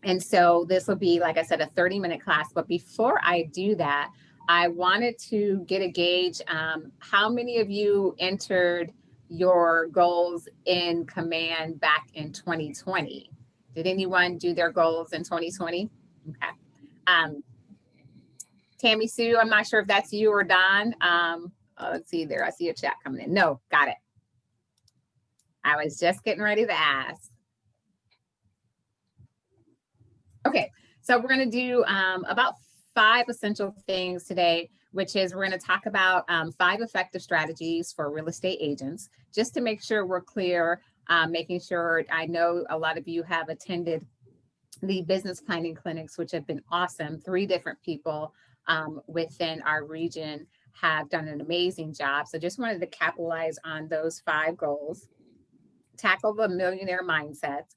And so this will be, like I said, a 30-minute class. But before I do that, I wanted to get a gauge. How many of you entered your goals in Command back in 2020? Did anyone do their goals in 2020? Okay. Um, Tammy Sue, I'm not sure if that's you or Don. Let's see there. I see a chat coming in. No, got it. I was just getting ready to ask. Okay, so we're going to do about 5 essential things today, which is we're going to talk about 5 effective strategies for real estate agents, just to make sure we're clear, making sure I know a lot of you have attended the business planning clinics, which have been awesome. 3 different people within our region have done an amazing job. So just wanted to capitalize on those 5 goals, tackle the millionaire mindsets,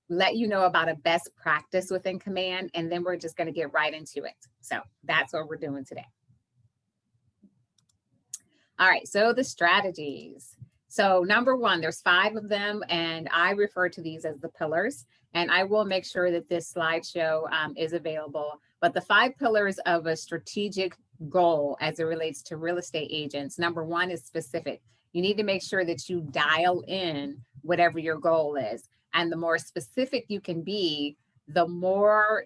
let you know about a best practice within Command, and then we're just going to get right into it. So that's what we're doing today. All right, so the strategies. So number 1, there's 5 of them, and I refer to these as the pillars, and I will make sure that this slideshow is available. But the 5 pillars of a strategic goal as it relates to real estate agents, number 1 is specific. You need to make sure that you dial in whatever your goal is. And the more specific you can be, the more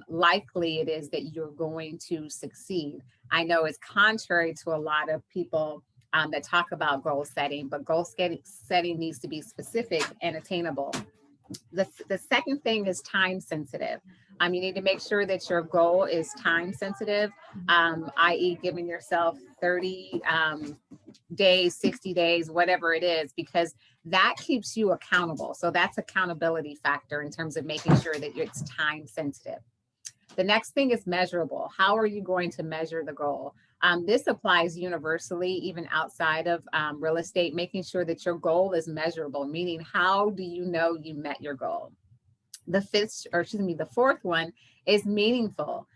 likely it is that you're going to succeed. I know it's contrary to a lot of people that talk about goal setting, but goal setting needs to be specific and attainable. The second thing is time sensitive. You need to make sure that your goal is time sensitive, i.e. giving yourself 30 days, 60 days, whatever it is, because that keeps you accountable. So that's accountability factor in terms of making sure that it's time sensitive. The next thing is measurable. How are you going to measure the goal? This applies universally, even outside of real estate, making sure that your goal is measurable, meaning how do you know you met your goal? The fourth one is meaningful.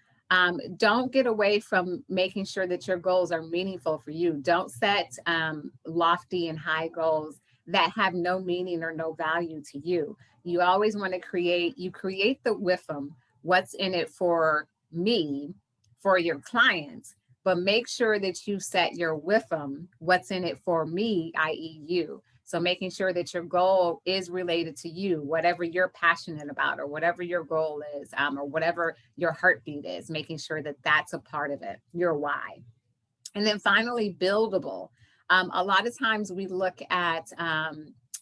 Don't get away from making sure that your goals are meaningful for you. Don't set lofty and high goals that have no meaning or no value to you. You always want to create the WIFM, what's in it for me, for your clients, but make sure that you set your WIFM, what's in it for me, i.e. you. So making sure that your goal is related to you, whatever you're passionate about, or whatever your goal is, or whatever your heartbeat is, making sure that that's a part of it, your why. And then finally, buildable. A lot of times we look at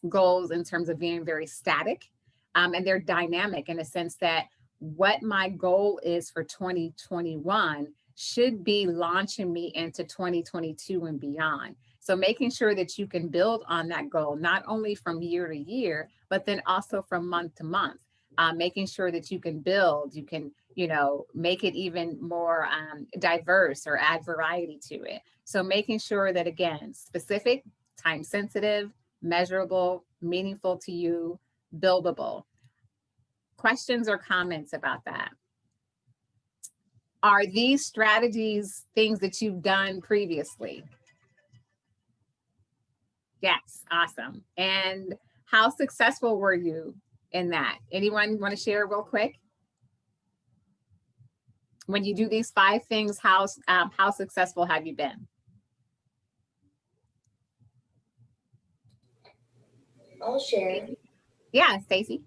goals in terms of being very static, and they're dynamic in a sense that what my goal is for 2021 should be launching me into 2022 and beyond. So making sure that you can build on that goal, not only from year to year, but then also from month to month, making sure that you can build, you can, make it even more diverse or add variety to it. So making sure that, again, specific, time sensitive, measurable, meaningful to you, buildable. Questions or comments about that? Are these strategies things that you've done previously? Yes, awesome. And how successful were you in that? Anyone want to share real quick? When you do these 5 things, how successful have you been? I'll share. Yeah, Stacy.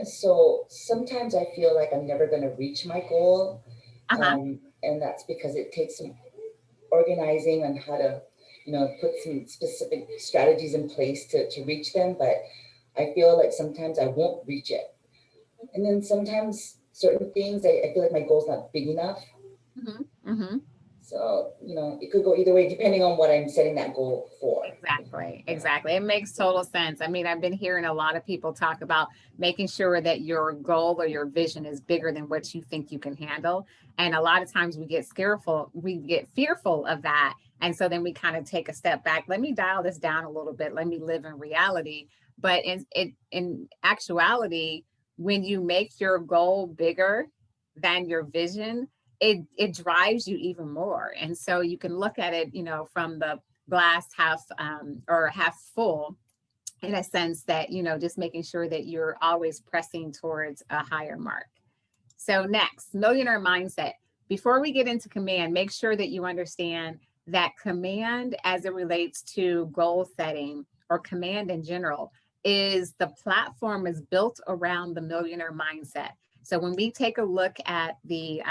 So sometimes I feel like I'm never going to reach my goal. Uh-huh. And that's because it takes some organizing on how to, put some specific strategies in place to reach them. But I feel like sometimes I won't reach it. And then sometimes certain things, I feel like my goal's not big enough. Mm-hmm. Mm-hmm. So, it could go either way depending on what I'm setting that goal for. Exactly. Exactly. It makes total sense. I mean, I've been hearing a lot of people talk about making sure that your goal or your vision is bigger than what you think you can handle. And a lot of times we get fearful of that. And so then we kind of take a step back. Let me dial this down a little bit. Let me live in reality. But in actuality, when you make your goal bigger than your vision, it drives you even more. And so you can look at it, from the glass half or half full, in a sense that, just making sure that you're always pressing towards a higher mark. So next, millionaire mindset. Before we get into command, make sure that you understand that command as it relates to goal setting or command in general is the platform is built around the millionaire mindset. So when we take a look at the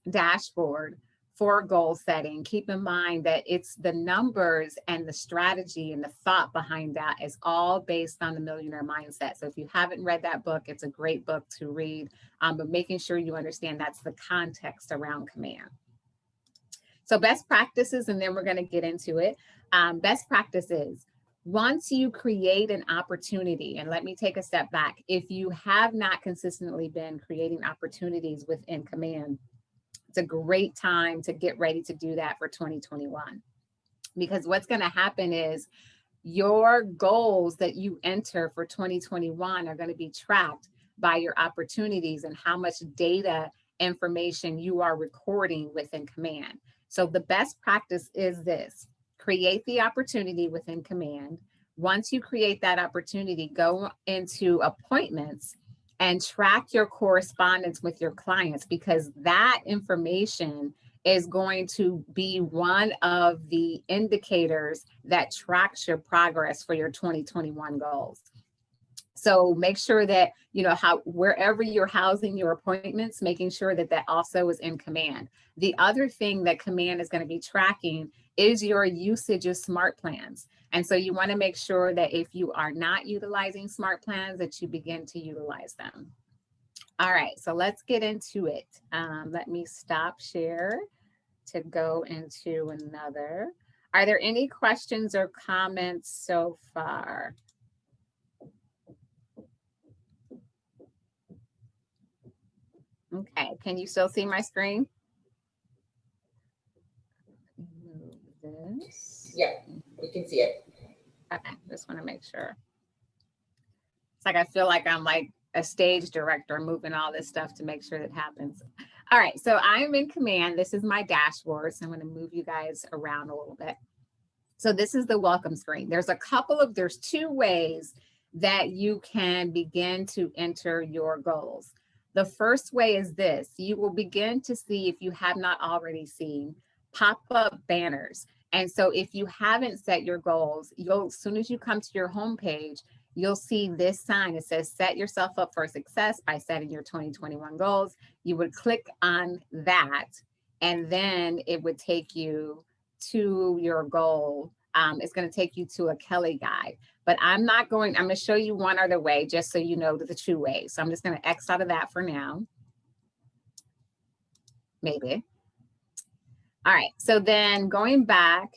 dashboard for goal setting, keep in mind that it's the numbers and the strategy and the thought behind that is all based on the millionaire mindset. So if you haven't read that book, it's a great book to read, but making sure you understand that's the context around command. So best practices, and then we're going to get into it. Best practices. Once you create an opportunity, and let me take a step back, if you have not consistently been creating opportunities within command, it's a great time to get ready to do that for 2021. Because what's going to happen is your goals that you enter for 2021 are going to be tracked by your opportunities and how much data information you are recording within command. So the best practice is this: create the opportunity within command. Once you create that opportunity, go into appointments and track your correspondence with your clients, because that information is going to be one of the indicators that tracks your progress for your 2021 goals. So make sure that, wherever you're housing your appointments, making sure that that also is in command. The other thing that command is going to be tracking is your usage of smart plans. And so you want to make sure that if you are not utilizing smart plans, that you begin to utilize them. All right, so let's get into it. Let me stop share to go into another. Are there any questions or comments so far? Okay, can you still see my screen? Move this. Yeah, we can see it. Okay, just want to make sure. It's like I feel like I'm like a stage director moving all this stuff to make sure that happens. All right, so I'm in command. This is my dashboard. So I'm going to move you guys around a little bit. So this is the welcome screen. There's two ways that you can begin to enter your goals. The first way is this: you will begin to see, if you have not already seen, pop-up banners. And so if you haven't set your goals, as soon as you come to your homepage, you'll see this sign. It says, set yourself up for success by setting your 2021 goals. You would click on that, and then it would take you to your goal. It's going to take you to a Kelly guide, but I'm going to show you one other way just so you know the two ways. So I'm just going to X out of that for now. Maybe. All right. So then going back,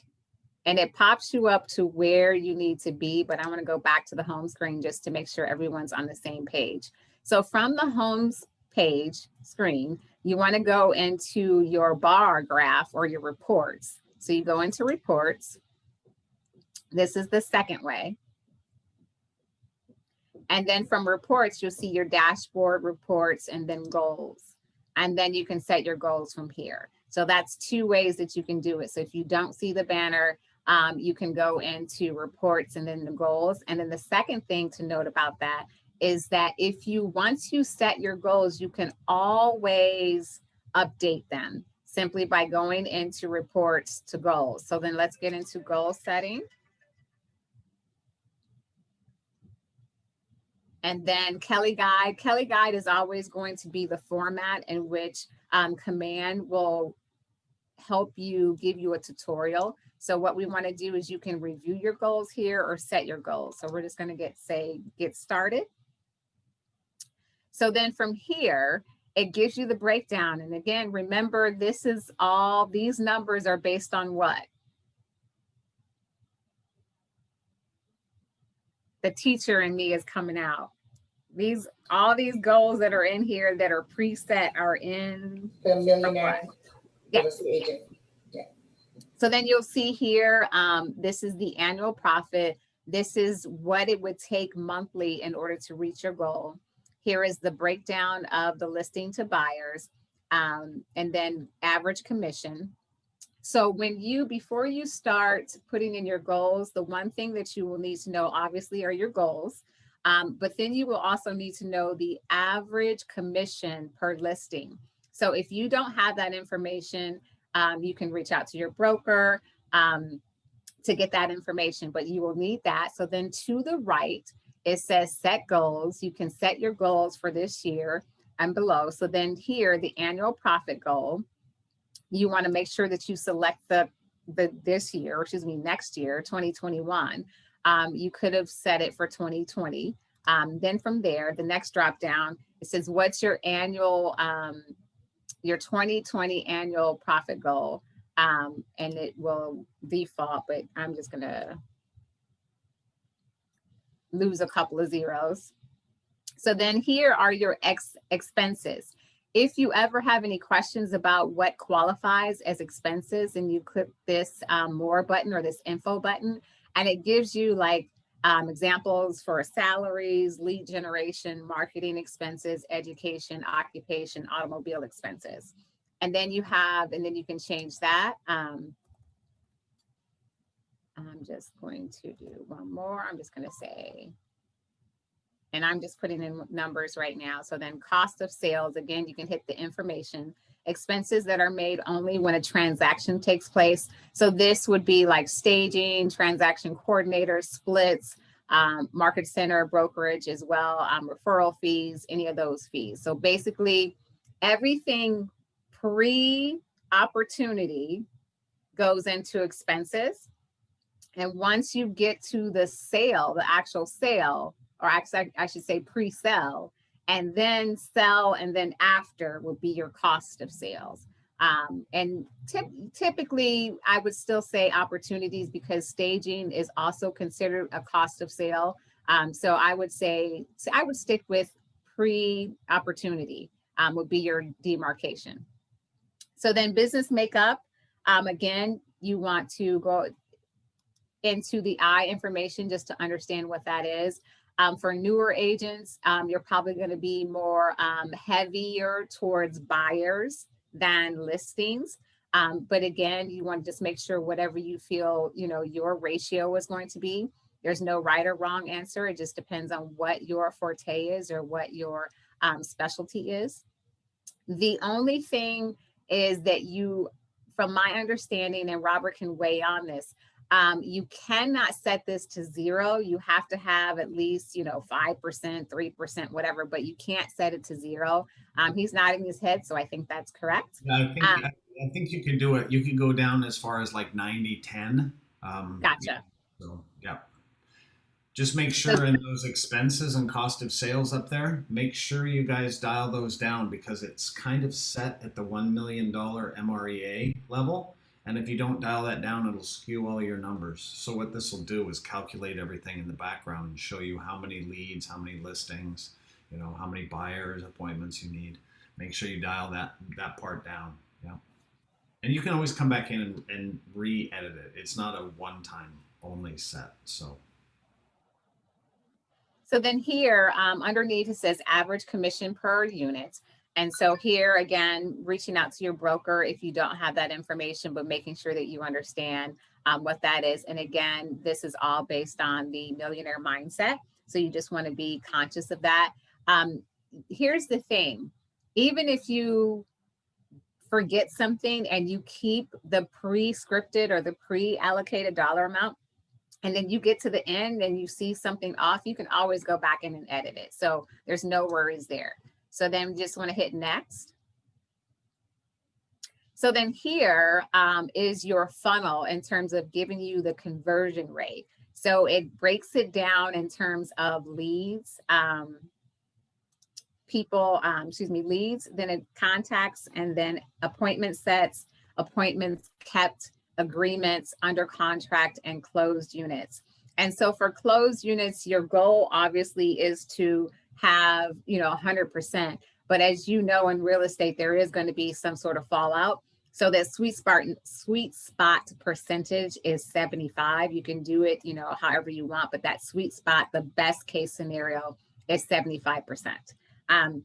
and it pops you up to where you need to be, but I want to go back to the home screen just to make sure everyone's on the same page. So from the home page screen, you want to go into your bar graph or your reports. So you go into reports. This is the second way. And then from reports, you'll see your dashboard, reports, and then goals. And then you can set your goals from here. So that's two ways that you can do it. So if you don't see the banner, you can go into reports and then the goals. And then the second thing to note about that is that once you set your goals, you can always update them simply by going into reports to goals. So then let's get into goal setting. And then Kelly Guide. Kelly Guide is always going to be the format in which command will help you, give you a tutorial. So what we want to do is you can review your goals here or set your goals. So we're just going to get started. So then from here, it gives you the breakdown. And again, remember, these numbers are based on what? The teacher in me is coming out. All these goals that are in here that are preset are in the millionaire real estate agent. Yeah. So then you'll see here, this is the annual profit. This is what it would take monthly in order to reach your goal. Here is the breakdown of the listing to buyers, and then average commission. So before you start putting in your goals, the one thing that you will need to know, obviously, are your goals. But then you will also need to know the average commission per listing. So if you don't have that information, you can reach out to your broker to get that information, but you will need that. So then to the right, it says set goals. You can set your goals for this year and below. So then here, the annual profit goal, you want to make sure that you select this year, next year, 2021. You could have set it for 2020. Then from there, the next drop down, it says, what's your annual, your 2020 annual profit goal? And it will default, but I'm just going to lose a couple of zeros. So then here are your expenses. If you ever have any questions about what qualifies as expenses, and you click this more button or this info button, and it gives you like examples for salaries, lead generation, marketing expenses, education, occupation, automobile expenses. And then you can change that. I'm just going to do one more. I'm just going to say, and I'm just putting in numbers right now. So then cost of sales, again, you can hit the information. Expenses that are made only when a transaction takes place. So this would be like staging, transaction coordinator, splits, market center, brokerage as well, referral fees, any of those fees. So basically everything pre-opportunity goes into expenses. And once you get to the sale, the actual sale, or actually, I should say pre-sell, and then sell, and then after will be your cost of sales. And typically, I would still say opportunities, because staging is also considered a cost of sale. So I would stick with pre-opportunity would be your demarcation. So then business makeup, again, you want to go into the I information just to understand what that is. For newer agents, you're probably going to be more heavier towards buyers than listings. But again, you want to just make sure whatever you feel, your ratio is going to be. There's no right or wrong answer. It just depends on what your forte is or what your specialty is. The only thing is that from my understanding, and Robert can weigh on this, you cannot set this to 0. You have to have at least, 5%, 3%, whatever, but you can't set it to 0. He's nodding his head, so I think that's correct. Yeah, I think you can do it. You can go down as far as like 90-10. Gotcha. So yeah. Just make sure in those expenses and cost of sales up there, make sure you guys dial those down, because it's kind of set at the $1 million MREA level. And if you don't dial that down, it'll skew all your numbers. So what this will do is calculate everything in the background and show you how many leads, how many listings, how many buyers, appointments you need. Make sure you dial that part down. Yeah. And you can always come back in and re-edit it. It's not a one-time only set. So then here underneath it says average commission per unit. And so here again, reaching out to your broker if you don't have that information, but making sure that you understand what that is. And again, this is all based on the millionaire mindset. So you just want to be conscious of that. Here's the thing, even if you forget something and you keep the pre-scripted or the pre-allocated dollar amount, and then you get to the end and you see something off, you can always go back in and edit it. So there's no worries there. So then just want to hit next. So then here is your funnel in terms of giving you the conversion rate. So it breaks it down in terms of leads, leads, then it contacts, and then appointment sets, appointments kept, agreements, under contract, and closed units. And so for closed units, your goal obviously is to have 100%, but as you know, in real estate there is going to be some sort of fallout. So that sweet spot percentage is 75. You can do it however you want, but that sweet spot, the best case scenario, is 75%. And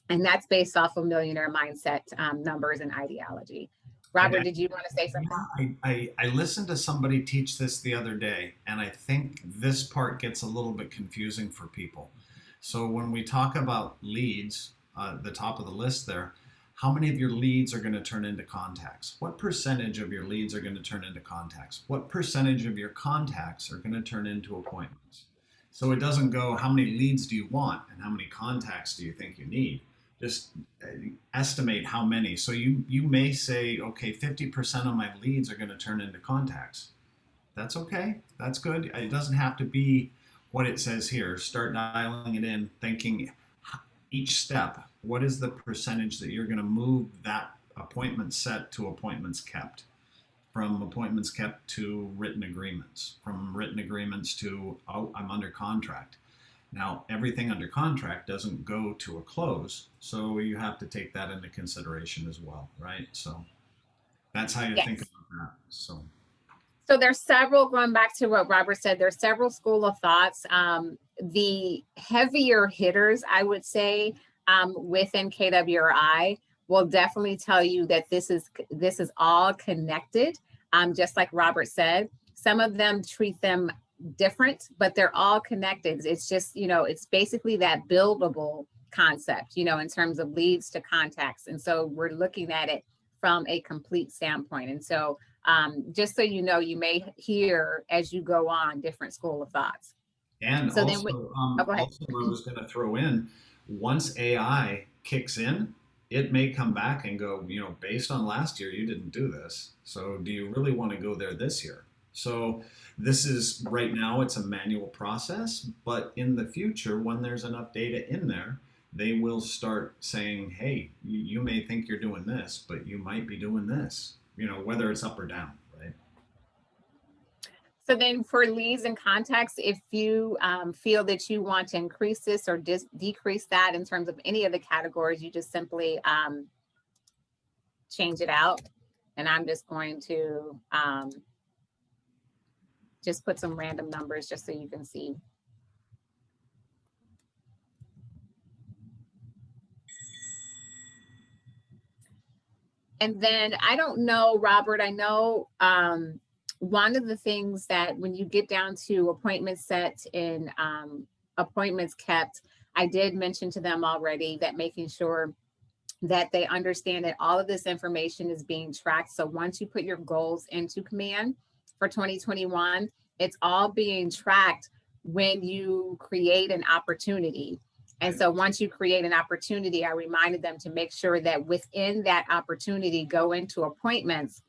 that's based off of millionaire mindset numbers and ideology. Robert, did you want to say something? Yeah, I listened to somebody teach this the other day, and I think this part gets a little bit confusing for people. So when we talk about leads, the top of the list there, how many of your leads are going to turn into contacts? What percentage of your leads are going to turn into contacts? What percentage of your contacts are going to turn into appointments? So it doesn't go how many leads do you want and how many contacts do you think you need. Just estimate how many. So you may say, okay, 50% of my leads are going to turn into contacts. That's okay. That's good. It doesn't have to be what it says here. Start dialing it in, thinking each step, what is the percentage that you're going to move that appointment set to appointments kept? From appointments kept to written agreements, from written agreements to, oh, I'm under contract. Now, everything under contract doesn't go to a close, so you have to take that into consideration as well, right? So that's how you think Yes. about that. So there's several, going back to what Robert said, there's several school of thoughts. The heavier hitters, I would say, within KWRI will definitely tell you that this is all connected. Just like Robert said, some of them treat them different, but they're all connected. It's just, it's basically that buildable concept, in terms of leads to contacts. And so we're looking at it from a complete standpoint. And so just so you know, you may hear as you go on different school of thoughts. And So also, go ahead. also I was going to throw in, once AI kicks in, it may come back and go, based on last year, you didn't do this. So do you really want to go there this year? So this is right now, it's a manual process, but in the future, when there's enough data in there, they will start saying, hey, you may think you're doing this, but you might be doing this, whether it's up or down, right? So then for leads and contacts, if you feel that you want to increase this or decrease that in terms of any of the categories, you just simply change it out. And I'm just going to just put some random numbers just so you can see. And then I don't know, Robert, I know one of the things that when you get down to appointments set and appointments kept, I did mention to them already that making sure that they understand that all of this information is being tracked. So once you put your goals into command for 2021, it's all being tracked when you create an opportunity. And so once you create an opportunity, I reminded them to make sure that within that opportunity, go into appointments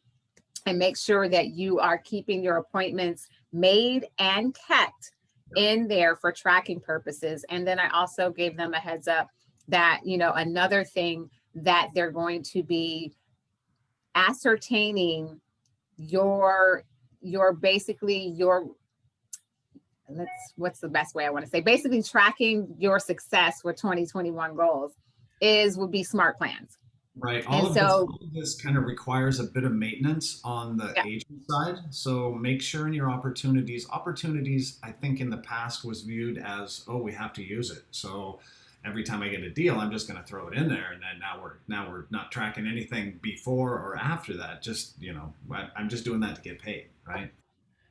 and make sure that you are keeping your appointments made and kept in there for tracking purposes. And then I also gave them a heads up that, another thing that they're going to be ascertaining what's the best way I want to say, basically tracking your success with 2021 goals would be SMART plans. Right. All of this kind of requires a bit of maintenance on the agent side. So make sure in your opportunities, I think in the past was viewed as, oh, we have to use it. So every time I get a deal, I'm just going to throw it in there. And then now we're not tracking anything before or after that. Just, I'm just doing that to get paid. Right.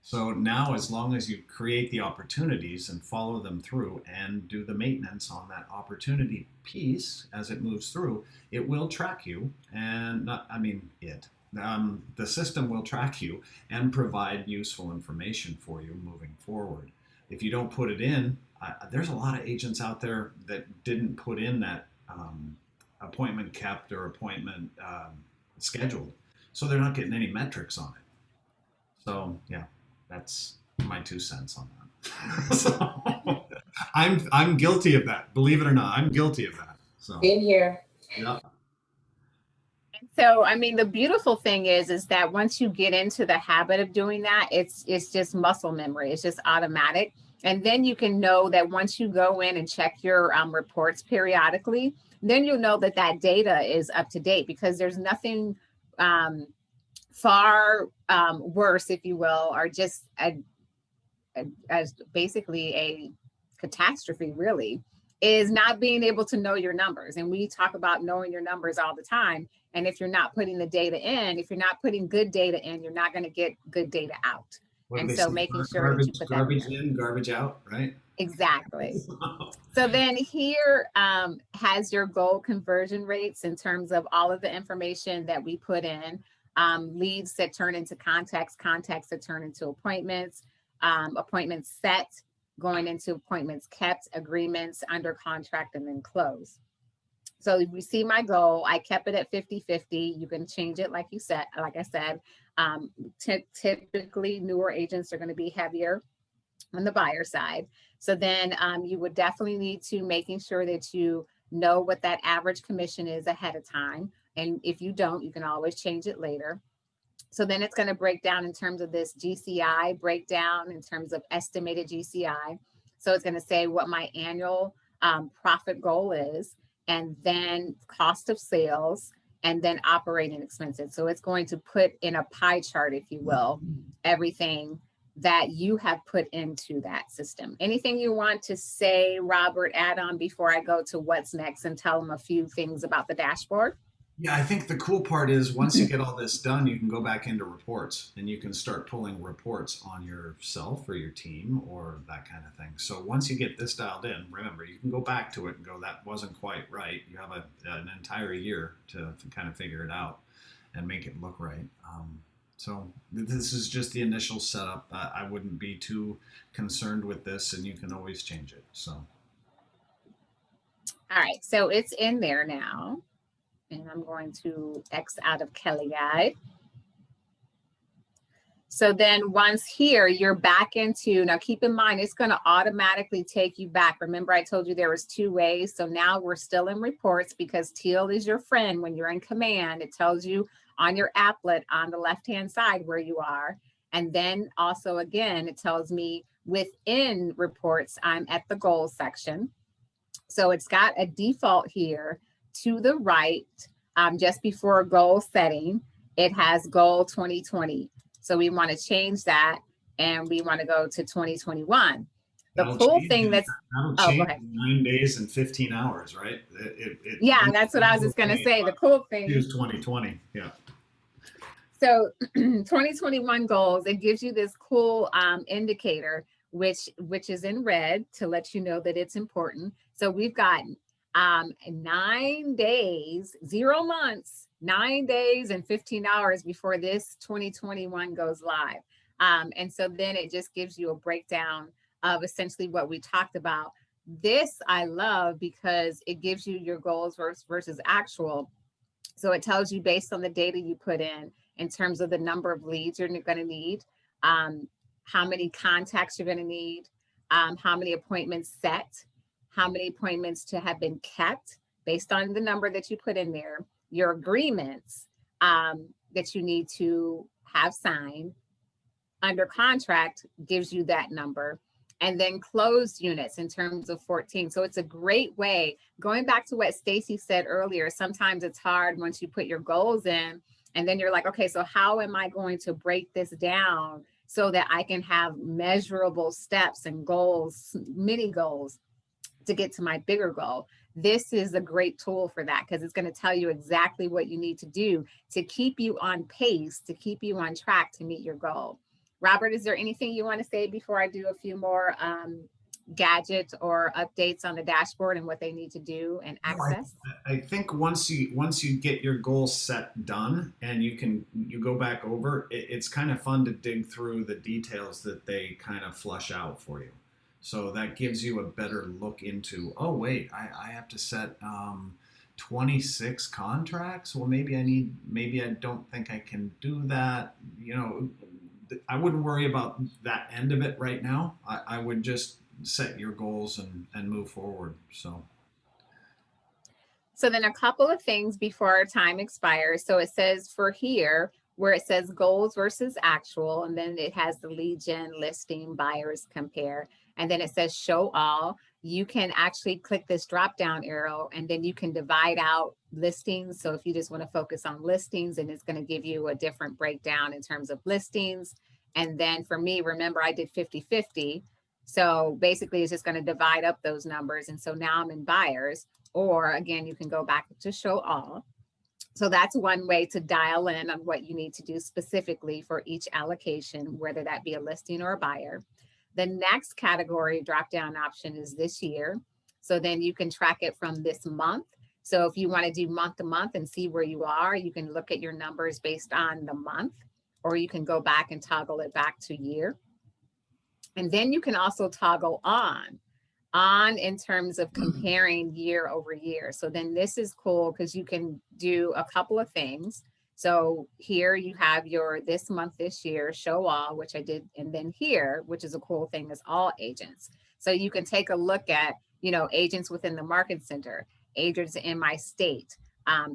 So now, as long as you create the opportunities and follow them through and do the maintenance on that opportunity piece as it moves through, it will track you and the system will track you and provide useful information for you moving forward. If you don't put it in, there's a lot of agents out there that didn't put in that appointment kept or appointment scheduled. So they're not getting any metrics on it. So, yeah. That's my 2 cents on that. So, I'm guilty of that. Believe it or not, I'm guilty of that. So in here. Yeah. So, the beautiful thing is that once you get into the habit of doing that, it's just muscle memory. It's just automatic. And then you can know that once you go in and check your reports periodically, then you'll know that data is up to date, because there's nothing far worse, if you will, or just as basically a catastrophe, really, is not being able to know your numbers. And we talk about knowing your numbers all the time. And if you're not putting the data in, if you're not putting good data in, you're not going to get good data out. What do And they so say? making sure that you Garbage, put that in garbage there. in, garbage out, right? Exactly. So then here has your goal conversion rates in terms of all of the information that we put in, leads that turn into contacts, contacts that turn into appointments, appointments set, going into appointments kept, agreements under contract, and then close. So we see my goal. I kept it at 50-50. You can change it like you said, like I said. Typically newer agents are going to be heavier on the buyer side. So then you would definitely need to making sure that you know what that average commission is ahead of time. And if you don't, you can always change it later. So then it's going to break down in terms of this GCI breakdown in terms of estimated GCI. So it's going to say what my annual profit goal is, and then cost of sales, and then operating expenses. So it's going to put in a pie chart, if you will, everything that you have put into that system. Anything you want to say, Robert, add on before I go to what's next and tell them a few things about the dashboard? Yeah, I think the cool part is once you get all this done, you can go back into reports and you can start pulling reports on yourself or your team or that kind of thing. So once you get this dialed in, remember, you can go back to it and go, that wasn't quite right. You have an entire year to kind of figure it out and make it look right. So this is just the initial setup. I wouldn't be too concerned with this, and you can always change it. So. All right, so it's in there now. And I'm going to X out of Kelly Guide. So then once here, you're back into, now keep in mind, it's going to automatically take you back. Remember, I told you there was 2 ways. So now we're still in reports because Teal is your friend. When you're in command, it tells you on your applet on the left-hand side where you are. And then also, again, it tells me within reports, I'm at the goals section. So it's got a default here to the right, just before goal setting, it has goal 2020. So we want to change that and we want to go to 2021. The cool thing that's, go ahead. 9 days and 15 hours, right? Yeah, that's what I was just going to say. The cool thing is 2020. Yeah. So 2021 goals, it gives you this cool indicator, which is in red to let you know that it's important. So we've got 9 days, 0 months, 9 days and 15 hours before this 2021 goes live. And so then it just gives you a breakdown of essentially what we talked about. This I love because it gives you your goals versus actual. So it tells you based on the data you put in terms of the number of leads you're going to need, how many contacts you're going to need, how many appointments set, how many appointments to have been kept based on the number that you put in there, your agreements that you need to have signed under contract gives you that number, and then closed units in terms of 14. So it's a great way, going back to what Stacy said earlier, sometimes it's hard once you put your goals in and then you're like, okay, so how am I going to break this down so that I can have measurable steps and goals, mini goals to get to my bigger goal? This is a great tool for that because it's going to tell you exactly what you need to do to keep you on pace, to keep you on track to meet your goal. Robert, is there anything you want to say before I do a few more gadgets or updates on the dashboard and what they need to do and access? I think once you get your goals set done and you go back over, it's kind of fun to dig through the details that they kind of flush out for you. So that gives you a better look into, oh wait, I have to set 26 contracts. Well, maybe I don't think I can do that. I wouldn't worry about that end of it right now. I would just set your goals and move forward. So then a couple of things before our time expires. So it says for here, where it says goals versus actual, and then it has the lead gen, listing, buyers compare, and then it says show all. You can actually click this drop down arrow and then you can divide out listings. So if you just want to focus on listings, and it's going to give you a different breakdown in terms of listings. And then for me, remember I did 50-50. So basically it's just going to divide up those numbers. And so now I'm in buyers, or again, you can go back to show all. So that's one way to dial in on what you need to do specifically for each allocation, whether that be a listing or a buyer. The next category drop down option is this year. So then you can track it from this month. So if you want to do month to month and see where you are, you can look at your numbers based on the month, or you can go back and toggle it back to year. And then you can also toggle on in terms of comparing year over year. So then this is cool because you can do a couple of things. So here you have your this month, this year, show all, which I did. And then here, which is a cool thing, is all agents. So you can take a look at, agents within the market center, agents in my state,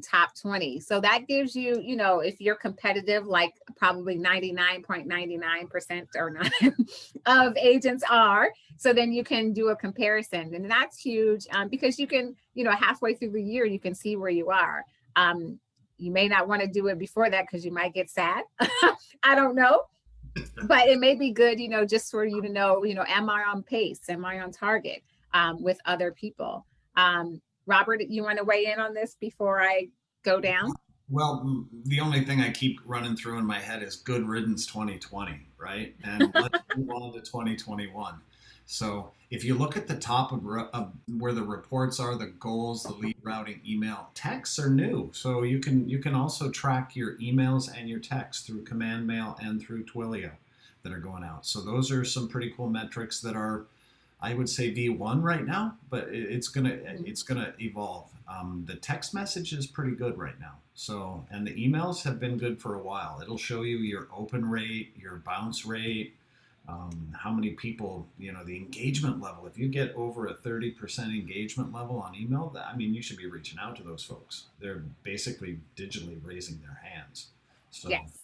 top 20. So that gives you, if you're competitive, like probably 99.99% or not of agents are. So then you can do a comparison, and that's huge because you can, halfway through the year, you can see where you are. You may not want to do it before that because you might get sad. I don't know. But it may be good, just for you to know, am I on pace? Am I on target with other people? Robert, you want to weigh in on this before I go down? Well, the only thing I keep running through in my head is good riddance 2020, right? And let's move on to 2021. So if you look at the top of where the reports are, the goals, the lead routing, email, texts are new. So you can also track your emails and your texts through command mail and through Twilio that are going out. So those are some pretty cool metrics that are, I would say, V1 right now, but it's gonna evolve. The text message is pretty good right now. So, and the emails have been good for a while. It'll show you your open rate, your bounce rate, how many people, the engagement level. If you get over a 30% engagement level on email, you should be reaching out to those folks. They're basically digitally raising their hands. So, yes.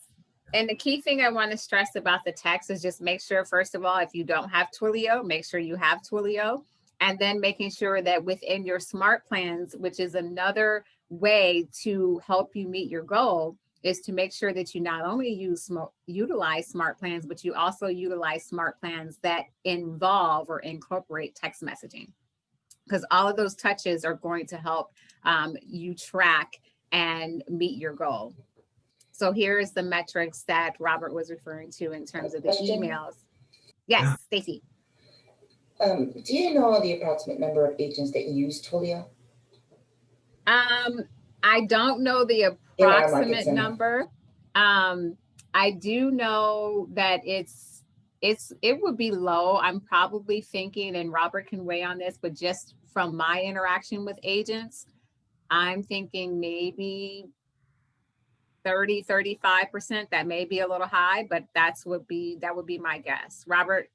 And the key thing I want to stress about the text is just make sure, first of all, if you don't have Twilio, make sure you have Twilio. And then making sure that within your smart plans, which is another way to help you meet your goal, is to make sure that you not only utilize smart plans, but you also utilize smart plans that involve or incorporate text messaging. Because all of those touches are going to help you track and meet your goal. So here is the metrics that Robert was referring to in terms of the emails. Yes, Stacy. Do you know the approximate number of agents that use Twilio? I don't know the approximate number. I do know that it would be low. I'm probably thinking, and Robert can weigh on this, but just from my interaction with agents, I'm thinking maybe 30-35%. That may be a little high, but that would be my guess. Robert,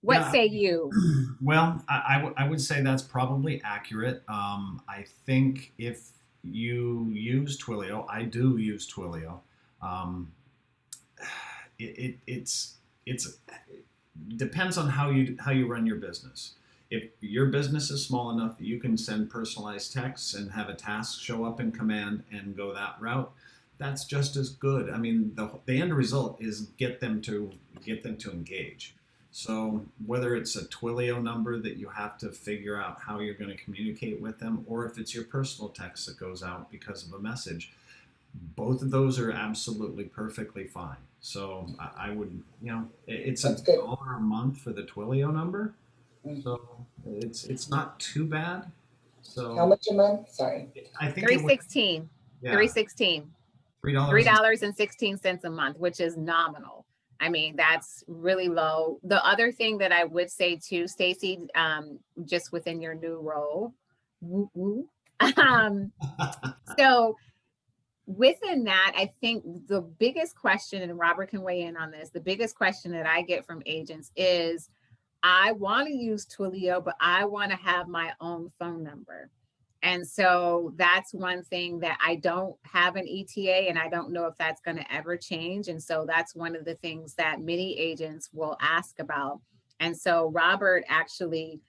what say you? Well, I would say that's probably accurate. I think if you use Twilio, I do use Twilio. It depends on how you run your business. If your business is small enough that you can send personalized texts and have a task show up in command and go that route, that's just as good. The end result is get them to engage. So whether it's a Twilio number that you have to figure out how you're going to communicate with them, or if it's your personal text that goes out because of a message, both of those are absolutely perfectly fine. So I would, it's $1 a month for the Twilio number. So it's not too bad. So how much a month? Sorry. I think $3.16. Yeah. $3.16. $3.16 a month, which is nominal. That's really low. The other thing that I would say too, Stacy, just within your new role, so within that, I think the biggest question, and Robert can weigh in on this, the biggest question that I get from agents is, I want to use Twilio, but I want to have my own phone number. And so that's one thing that I don't have an ETA, and I don't know if that's going to ever change. And so that's one of the things that many agents will ask about. And so Robert actually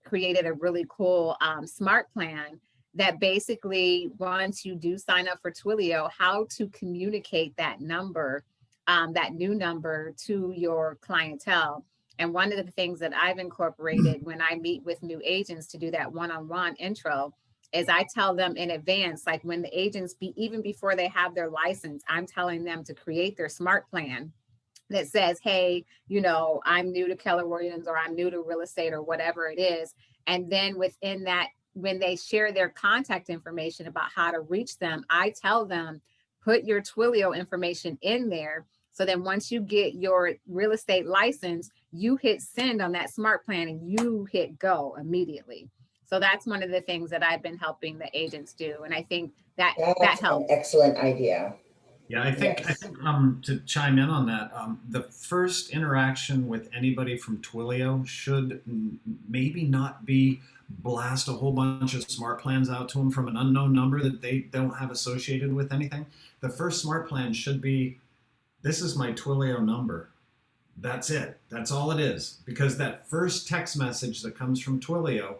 created a really cool smart plan that basically, once you do sign up for Twilio, how to communicate that number, that new number to your clientele. And one of the things that I've incorporated when I meet with new agents to do that one-on-one intro is I tell them in advance, like when the agents even before they have their license, I'm telling them to create their SMART plan that says, hey, you know, I'm new to Keller Williams, or I'm new to real estate, or whatever it is. And then within that, when they share their contact information about how to reach them, I tell them, put your Twilio information in there. So then once you get your real estate license, you hit send on that SMART plan and you hit go immediately. So that's one of the things that I've been helping the agents do. And I think that That's helps. an excellent idea. Yeah, I think to chime in on that, the first interaction with anybody from Twilio should maybe not be blast a whole bunch of smart plans out to them from an unknown number that they don't have associated with anything. The first smart plan should be, this is my Twilio number. That's it. That's all it is. Because that first text message that comes from Twilio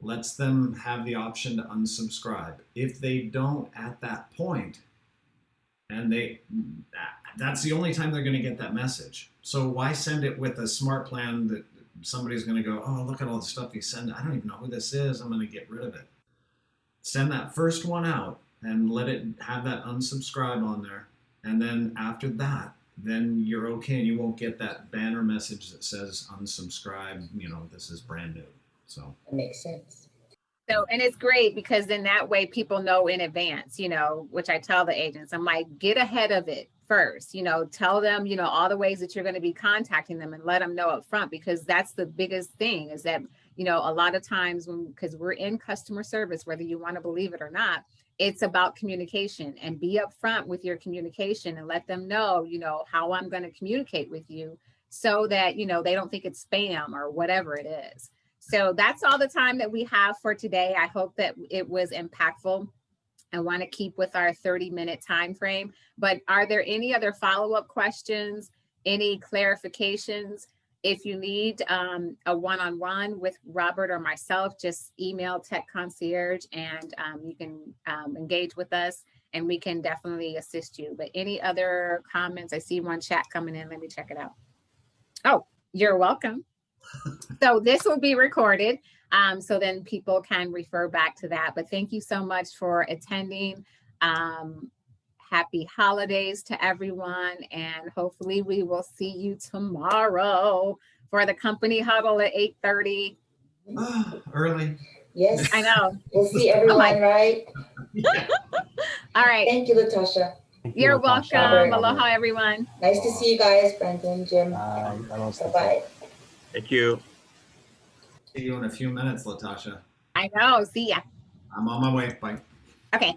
lets them have the option to unsubscribe. If they don't at that point, and that's the only time they're going to get that message. So why send it with a smart plan that somebody's going to go, oh, look at all the stuff you send. I don't even know who this is. I'm going to get rid of it. Send that first one out and let it have that unsubscribe on there. And then after that, then you're okay, and you won't get that banner message that says unsubscribe, you know, this is brand new. So that makes sense. So, and it's great because then that way people know in advance, you know, which I tell the agents, I'm like, get ahead of it first, you know, tell them, you know, all the ways that you're going to be contacting them and let them know up front, because that's the biggest thing is that, you know, a lot of times because we're in customer service, whether you want to believe it or not, it's about communication, and be upfront with your communication and let them know, you know, how I'm going to communicate with you so that, you know, they don't think it's spam or whatever it is. So that's all the time that we have for today. I hope that it was impactful. I want to keep with our 30-minute time frame, but are there any other follow-up questions, any clarifications? If you need a one-on-one with Robert or myself, just email Tech Concierge and you can engage with us and we can definitely assist you. But any other comments? I see one chat coming in. Let me check it out. Oh, you're welcome. So this will be recorded, so then people can refer back to that. But thank you so much for attending. Happy holidays to everyone, and hopefully we will see you tomorrow for the company huddle at 8:30. Early. Yes. I know. We'll see everyone, right? Yeah. All right. Thank you, Latasha. You're Natasha. welcome. Aloha, everyone. Nice to see you guys, Brandon, Jim. Namaste. Bye-bye. Thank you. See you in a few minutes, Latasha. I know. See ya. I'm on my way. Bye. Okay.